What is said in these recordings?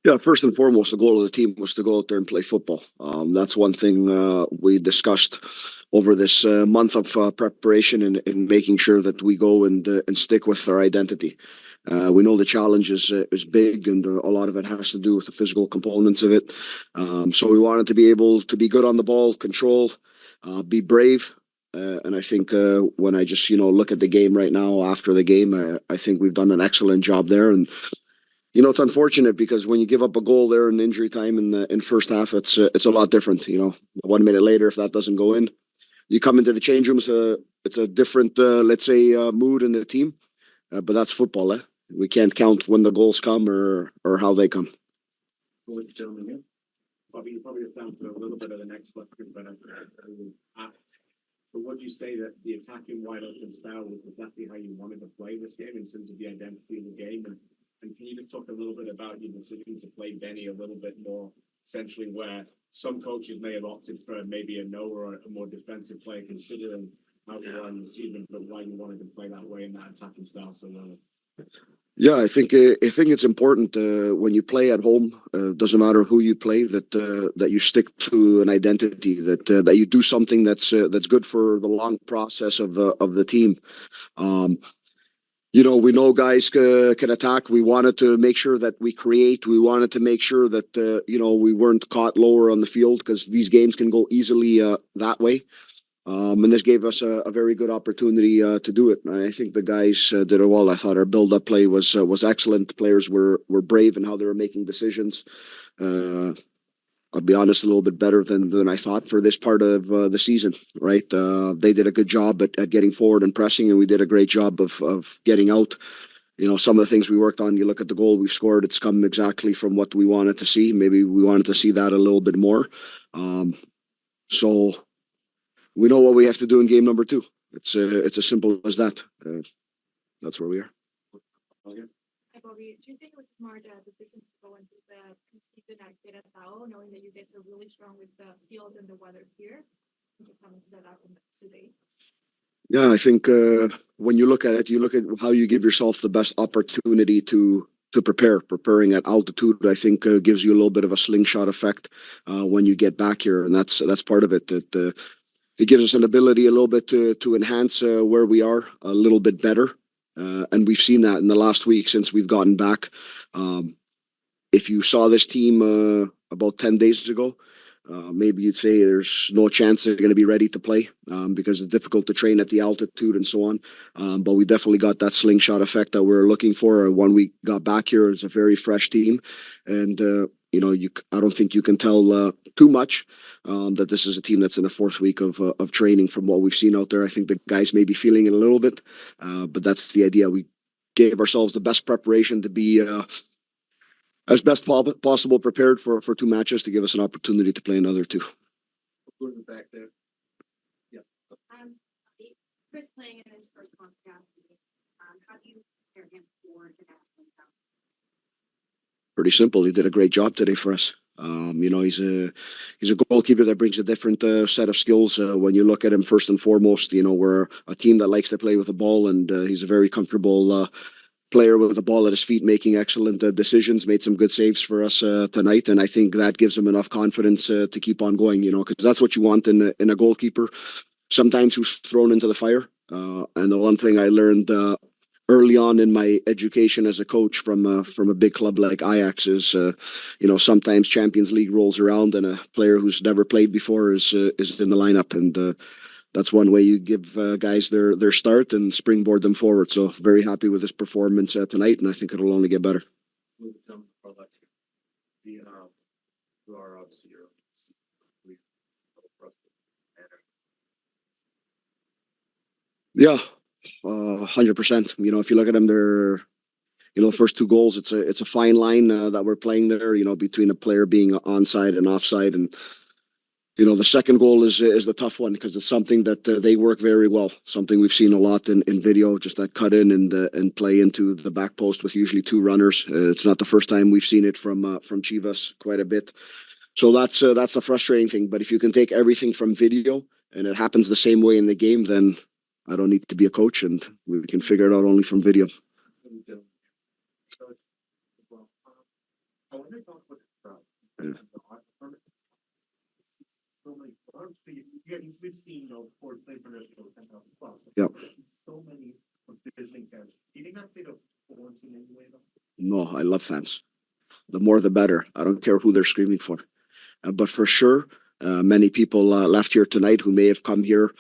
Yeah, first and foremost, the goal of the team was to go out there and play football. That's one thing we discussed over this month of preparation and making sure that we go and stick with our identity. We know the challenge is big, and a lot of it has to do with the physical components of it. So we wanted to be able to be good on the ball, control, be brave. And I think when I just look at the game right now after the game, I think we've done an excellent job there. And it's unfortunate because when you give up a goal there in injury time in first half, it's a lot different. 1 minute later, if that doesn't go in, you come into the change room. It's a different, let's say, mood in the team. But that's football. We can't count when the goals come or how they come. Well, gentlemen, here. Probably just down to a little bit of the next question, but would you say that the attacking wide open style was exactly how you wanted to play this game in terms of the identity of the game? And can you just talk a little bit about your decision to play Benny a little bit more centrally, where some coaches may have opted for maybe a no or a more defensive player, considering how we were in the season, but why you wanted to play that way in that attacking style so well? Yeah, I think it's important when you play at home. Doesn't matter who you play, that you stick to an identity, that you do something that's good for the long process of the team. We know guys can attack. We wanted to make sure that we create. We wanted to make sure that we weren't caught lower on the field, because these games can go easily that way. And this gave us a very good opportunity to do it. And I think the guys did it well. I thought our build-up play was excellent. The players were brave in how they were making decisions. I'll be honest, a little bit better than I thought for this part of the season, right? They did a good job at getting forward and pressing, and we did a great job of getting out. Some of the things we worked on, you look at the goal we've scored, it's come exactly from what we wanted to see. Maybe we wanted to see that a little bit more. So we know what we have to do in game number 2. It's as simple as that. That's where we are. Hi, Bobby. Do you think it was smart decision to go into the season at Querétaro, knowing that you guys are really strong with the field and the weather here? Just coming to that today. Yeah, I think when you look at it, you look at how you give yourself the best opportunity to prepare. Preparing at altitude, I think, gives you a little bit of a slingshot effect when you get back here, and that's part of it. It gives us an ability a little bit to enhance where we are a little bit better. And we've seen that in the last week since we've gotten back. If you saw this team about 10 days ago, maybe you'd say there's no chance they're going to be ready to play because it's difficult to train at the altitude and so on. But we definitely got that slingshot effect that we're looking for. When we got back here, it's a very fresh team. And I don't think you can tell too much that this is a team that's in the 4th week of training from what we've seen out there. I think the guys may be feeling it a little bit, but that's the idea. We gave ourselves the best preparation to be as best possible prepared for 2 matches to give us an opportunity to play another 2. Go to the back there. Yeah. Chris playing in his first Concacaf game. How do you prepare him for the next Concacaf? Pretty simple. He did a great job today for us. He's a goalkeeper that brings a different set of skills. When you look at him, first and foremost, we're a team that likes to play with the ball, and he's a very comfortable player with the ball at his feet, making excellent decisions. Made some good saves for us tonight, and I think that gives him enough confidence to keep on going. Because that's what you want in a goalkeeper. Sometimes who's thrown into the fire. And the one thing I learned early on in my education as a coach from a big club like Ajax is, sometimes Champions League rolls around and a player who's never played before is in the lineup, and that's one way you give guys their start and springboard them forward. So very happy with his performance tonight, and I think it'll only get better. Yeah. 100%. If you look at them, they're, the first 2 goals, it's a fine line that we're playing there, between a player being onside and offside. And, the second goal is the tough one because it's something that they work very well. Something we've seen a lot in video, just that cut in and play into the back post with usually 2 runners. It's not the first time we've seen it from Chivas quite a bit. So that's the frustrating thing. But if you can take everything from video and it happens the same way in the game, then I don't need to be a coach, and we can figure it out only from video. I want to talk about the crowd. Yeah. The art department. So many clubs. So we've seen, Ford play for their 10,000 plus. Yeah. So many visiting fans. Do you think that's been a quarantine anyway, though? No, I love fans. The more the better. I don't care who they're screaming for. But for sure, many people left here tonight who may have come here.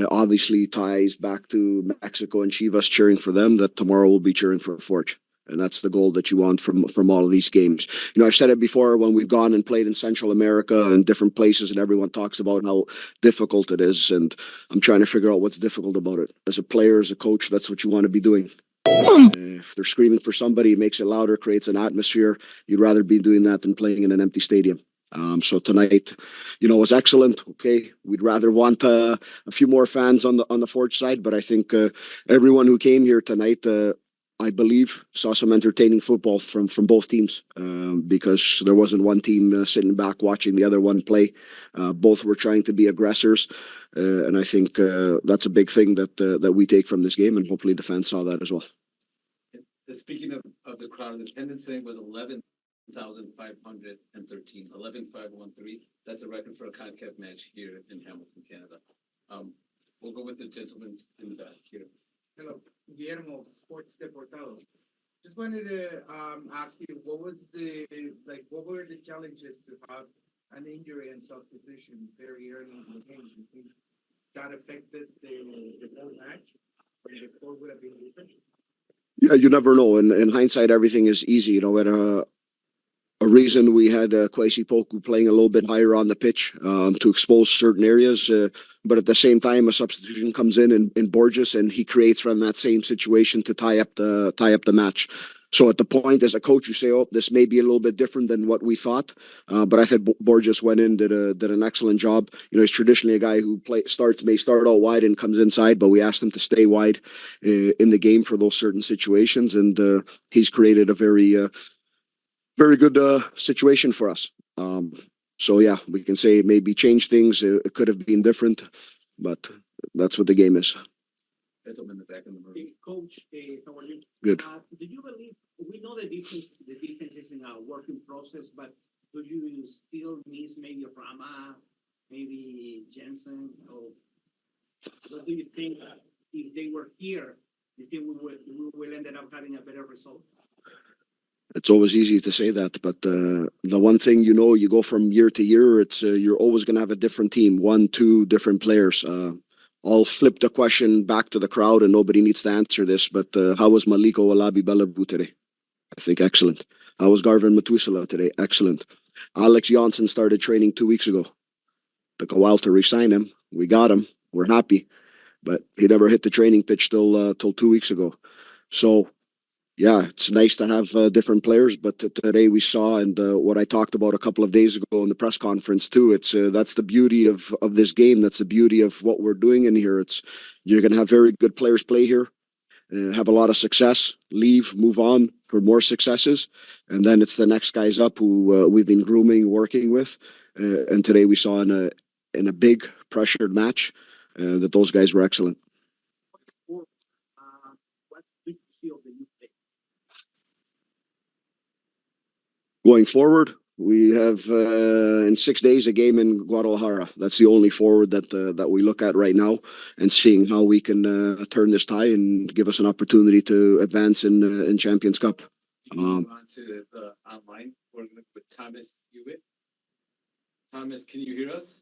Obviously, ties back to Mexico and Chivas cheering for them. That tomorrow will be cheering for Forge, and that's the goal that you want from all of these games. I've said it before when we've gone and played in Central America and different places, and everyone talks about how difficult it is. And I'm trying to figure out what's difficult about it. As a player, as a coach, that's what you want to be doing. If they're screaming for somebody, it makes it louder, creates an atmosphere. You'd rather be doing that than playing in an empty stadium. So tonight, was excellent. Okay, we'd rather want a few more fans on the Forge side, but I think everyone who came here tonight, I believe, saw some entertaining football from both teams because there wasn't one team sitting back watching the other one play. Both were trying to be aggressors, and I think that's a big thing that we take from this game, and hopefully the fans saw that as well. Speaking of the crowd, the attendance was 11,513, 11,513. That's a record for a Concacaf match here in Hamilton, Canada. We'll go with the gentleman in the back here. Hello, Guillermo, Sports Deportado. Just wanted to ask you, what were the challenges to have an injury and substitution very early in the game? Do you think that affected the whole match? Or the score would have been different? Yeah, you never know. In hindsight, everything is easy. At a reason we had Kwesi Poku playing a little bit higher on the pitch to expose certain areas. But at the same time, a substitution comes in Borges, and he creates from that same situation to tie up the match. So at the point, as a coach, you say, "Oh, this may be a little bit different than what we thought." But I thought Borges went in, did an excellent job. He's traditionally a guy who may start out wide and comes inside, but we asked him to stay wide in the game for those certain situations, and he's created a very good situation for us. So yeah, we can say maybe change things. It could have been different, but that's what the game is. Gentleman in the back of the room. Coach, how are you? Good. Do you believe we know the defense is in a working process, but do you still miss maybe Rama, maybe Jensen, or what do you think if they were here, you think we will end up having a better result? It's always easy to say that, but the one thing you go from year to year, it's you're always going to have a different team, one, two different players. I'll flip the question back to the crowd, and nobody needs to answer this, but how was Maliko Alabi Belabu today? I think excellent. How was Garvin Matusala today? Excellent. Alex Johnson started training 2 weeks ago. Took a while to re-sign him. We got him. We're happy, but he never hit the training pitch till 2 weeks ago. So yeah, it's nice to have different players, but today we saw, and what I talked about a couple of days ago in the press conference too. It's that's the beauty of this game. That's the beauty of what we're doing in here. You're going to have very good players play here, have a lot of success, leave, move on for more successes, and then it's the next guys up who we've been grooming, working with, and today we saw in a big pressured match that those guys were excellent. What do you feel that you think? Going forward, we have in 6 days a game in Guadalajara. That's the only forward that we look at right now, and seeing how we can turn this tie and give us an opportunity to advance in Champions Cup. On to the online with Thomas Hewitt. Thomas, can you hear us?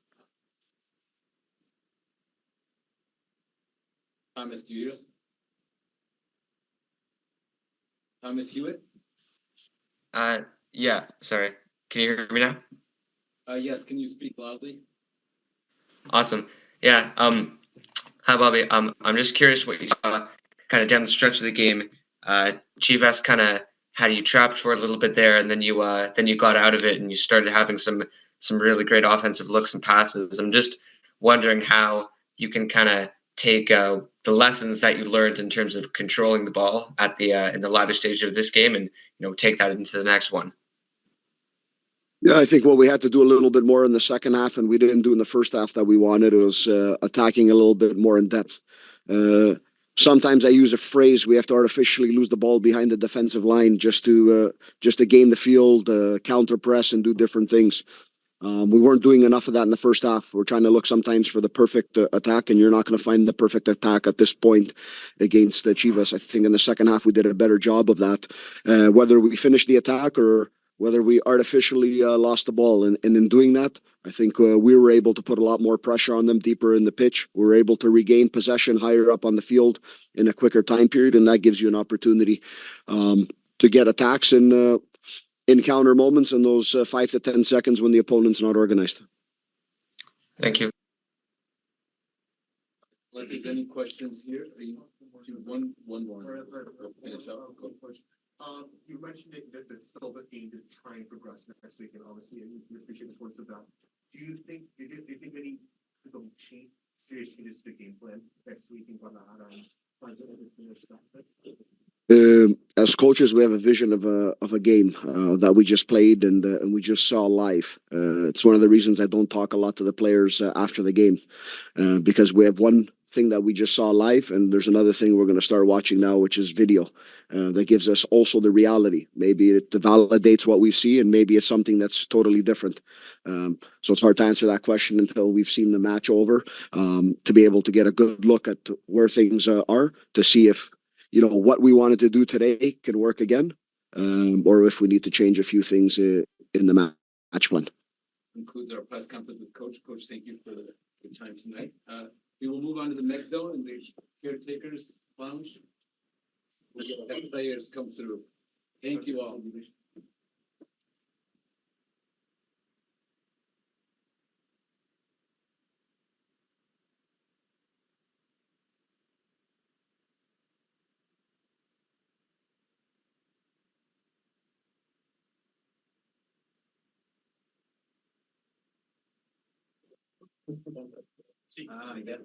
Thomas, do you hear us? Thomas Hewitt? Yeah, sorry. Can you hear me now? Yes, can you speak loudly? Awesome. Yeah. Hi, Bobby. I'm just curious what you saw kind of down the stretch of the game. Chivas kind of had you trapped for a little bit there, and then you got out of it and you started having some really great offensive looks and passes. I'm just wondering how you can kind of take the lessons that you learned in terms of controlling the ball at the in the latter stage of this game, and take that into the next one. Yeah, I think what we had to do a little bit more in the second half, and we didn't do in the first half that we wanted, was attacking a little bit more in depth. sometimes I use a phrase: we have to artificially lose the ball behind the defensive line just to gain the field, counter press, and do different things. We weren't doing enough of that in the first half. We're trying to look sometimes for the perfect attack, and you're not going to find the perfect attack at this point against Chivas. I think in the second half we did a better job of that. Whether we finished the attack or whether we artificially lost the ball, and in doing that, I think we were able to put a lot more pressure on them deeper in the pitch. We were able to regain possession higher up on the field in a quicker time period, and that gives you an opportunity to get attacks and encounter moments in those 5 to 10 seconds when the opponent's not organized. Thank you. Unless there's any questions here, are you, one more. Finish up. Go. You mentioned that it's still the aim to try and progress next week, and obviously, we appreciate the sports of that. Do you think any serious changes to the game plan next week and whatnot? As coaches, we have a vision of a game that we just played and we just saw live. It's one of the reasons I don't talk a lot to the players after the game, because we have one thing that we just saw live, and there's another thing we're going to start watching now, which is video that gives us also the reality. Maybe it validates what we see, and maybe it's something that's totally different. So it's hard to answer that question until we've seen the match over, to be able to get a good look at where things are, to see if what we wanted to do today can work again, or if we need to change a few things in the match plan. Concludes our press conference with Coach. Coach, thank you for your time tonight. We will move on to the next zone in the caretakers lounge. We'll have players come through. Thank you all. I guess.